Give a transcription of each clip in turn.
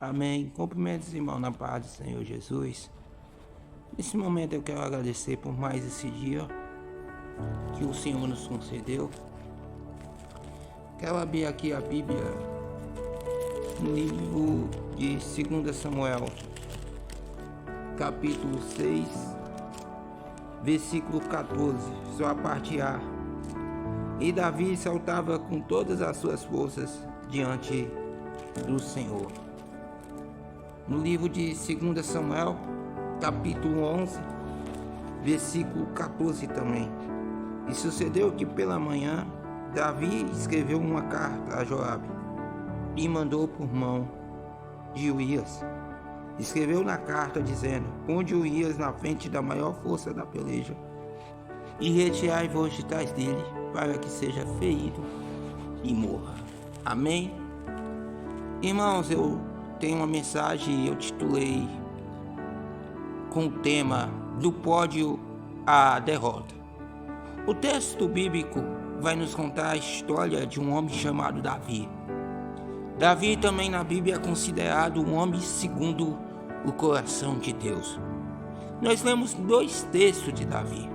Amém. Cumprimentos, irmão, na paz do Senhor Jesus. Nesse momento eu quero agradecer por mais esse dia que o Senhor nos concedeu. Quero abrir aqui a Bíblia no livro de 2 Samuel, capítulo 6, versículo 14, só a parte A. E Davi saltava com todas as suas forças diante do Senhor. No livro de 2 Samuel, capítulo 11, versículo 14 também. E sucedeu que pela manhã, Davi escreveu uma carta a Joabe e mandou por mão de Urias. Escreveu na carta dizendo: ponde Urias na frente da maior força da peleja e retirai-vos de trás dele, para que seja ferido e morra. Amém? Irmãos, eu tenho uma mensagem, eu titulei com o tema do pódio à derrota. O texto bíblico vai nos contar a história de um homem chamado Davi. Davi também na Bíblia é considerado um homem segundo o coração de Deus. Nós lemos dois textos de Davi,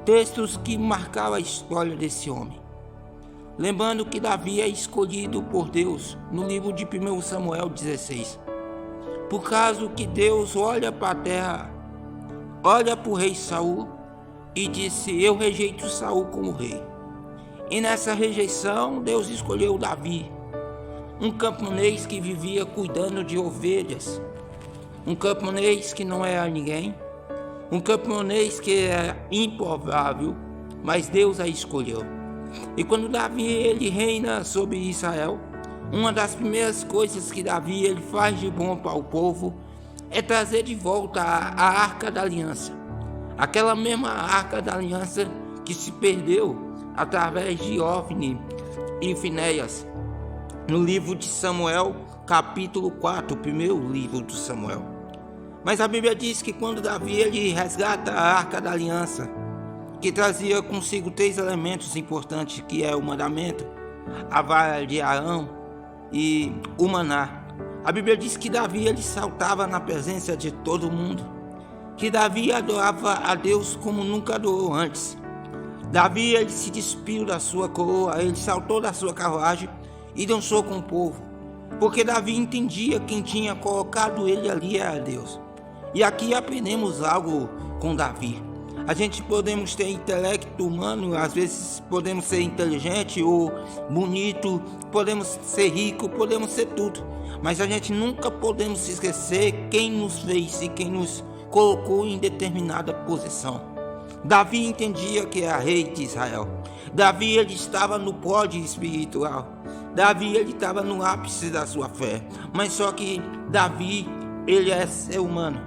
textos que marcaram a história desse homem. Lembrando que Davi é escolhido por Deus no livro de 1 Samuel 16. Por causa que Deus olha para a terra, olha para o rei Saul e disse: eu rejeito Saul como rei. E nessa rejeição Deus escolheu Davi, um camponês que vivia cuidando de ovelhas, um camponês que não era ninguém, um camponês que era improvável, mas Deus a escolheu. E quando Davi ele reina sobre Israel, uma das primeiras coisas que Davi ele faz de bom para o povo é trazer de volta a Arca da Aliança. Aquela mesma Arca da Aliança que se perdeu através de Ofni e Finéias. No livro de Samuel, capítulo 4, o primeiro livro de Samuel. Mas a Bíblia diz que quando Davi ele resgata a Arca da Aliança, que trazia consigo 3 elementos importantes, que é o mandamento, a vara de Arão e o maná. A Bíblia diz que Davi ele saltava na presença de todo mundo, que Davi adorava a Deus como nunca adorou antes. Davi ele se despiu da sua coroa, ele saltou da sua carruagem e dançou com o povo, porque Davi entendia quem tinha colocado ele ali era Deus. E aqui aprendemos algo com Davi. A gente podemos ter intelecto humano, às vezes podemos ser inteligente ou bonito, podemos ser rico, podemos ser tudo, mas a gente nunca podemos esquecer quem nos fez e quem nos colocou em determinada posição. Davi entendia que era rei de Israel. Davi ele estava no pódio espiritual. Davi ele estava no ápice da sua fé. Mas só que Davi ele é ser humano.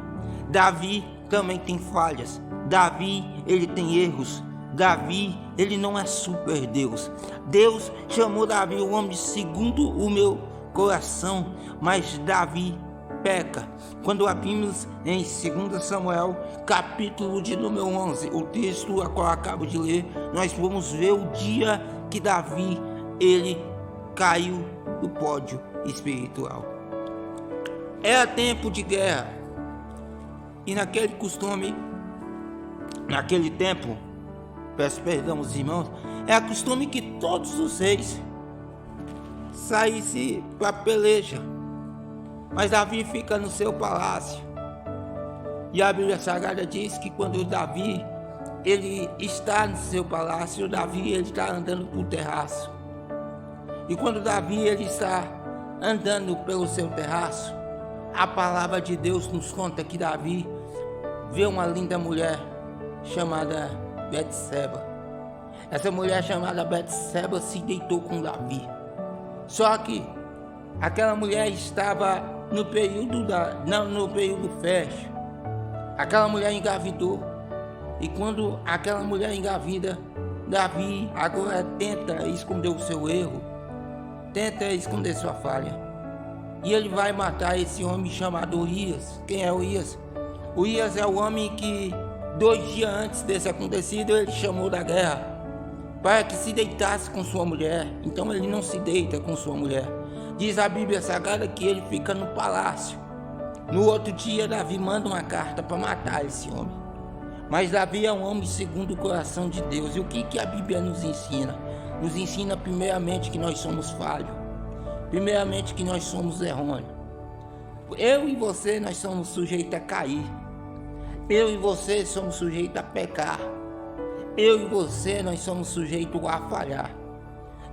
Davi também tem falhas. Davi ele tem erros. Davi ele não é super Deus. Deus chamou Davi o homem segundo o meu coração, mas Davi peca. Quando abrimos em 2 Samuel, capítulo de número 11, o texto a qual acabo de ler, nós vamos ver o dia que Davi ele caiu do pódio espiritual. Era tempo de guerra, e naquele tempo, peço perdão aos irmãos, era costume que todos os reis saíssem para a peleja. Mas Davi fica no seu palácio. E a Bíblia Sagrada diz que quando Davi ele está no seu palácio, Davi ele está andando por terraço. E quando Davi ele está andando pelo seu terraço, a palavra de Deus nos conta que Davi vê uma linda mulher chamada Betseba. Essa mulher chamada Betseba se deitou com Davi. Só que aquela mulher estava no período fértil. Aquela mulher engravidou. E quando aquela mulher engravida, Davi agora tenta esconder o seu erro, tenta esconder sua falha. E ele vai matar esse homem chamado Urias. Quem é Urias? Urias é o homem que 2 dias antes desse acontecido ele chamou da guerra para que se deitasse com sua mulher. Então ele não se deita com sua mulher. Diz a Bíblia Sagrada que ele fica no palácio. No outro dia, Davi manda uma carta para matar esse homem. Mas Davi é um homem segundo o coração de Deus. E o que a Bíblia nos ensina? Nos ensina primeiramente que nós somos falhos. Primeiramente que nós somos errôneos. Eu e você, nós somos sujeitos a cair. Eu e você somos sujeitos a pecar. Eu e você, nós somos sujeitos a falhar.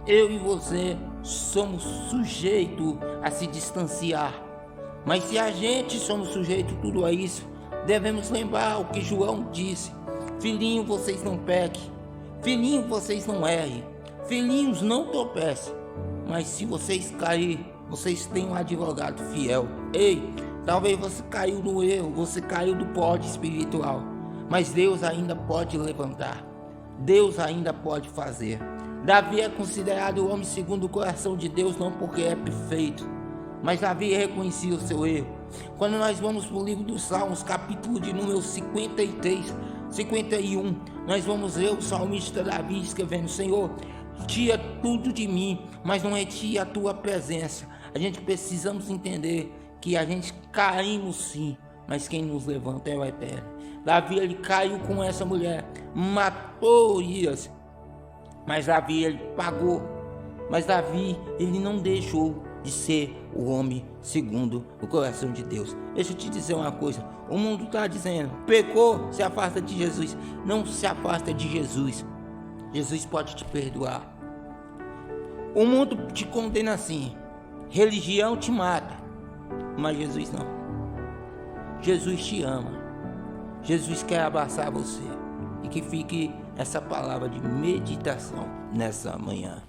Eu e você somos sujeitos a se distanciar. Mas se a gente somos sujeitos a tudo isso, devemos lembrar o que João disse: filhinho, vocês não pequem, filhinho, vocês não errem, filhinhos, não tropecem. Mas se vocês caírem, vocês têm um advogado fiel. Ei, talvez você caiu no erro, você caiu do pódio espiritual, mas Deus ainda pode levantar, Deus ainda pode fazer. Davi é considerado o homem segundo o coração de Deus, não porque é perfeito, mas Davi reconhecia o seu erro. Quando nós vamos para o livro dos Salmos, capítulo de número 53, 51, nós vamos ver o salmista Davi escrevendo: Senhor, tira tudo de mim, mas não retire a tua presença. A gente precisamos entender que a gente caímos sim, mas quem nos levanta é o Eterno. Davi, ele caiu com essa mulher, matou Urias, mas Davi, ele pagou. Mas Davi, ele não deixou de ser o homem segundo o coração de Deus. Deixa eu te dizer uma coisa: o mundo está dizendo, pecou, se afasta de Jesus. Não se afasta de Jesus. Jesus pode te perdoar. O mundo te condena assim, religião te mata, mas Jesus não. Jesus te ama. Jesus quer abraçar você. E que fique essa palavra de meditação nessa manhã.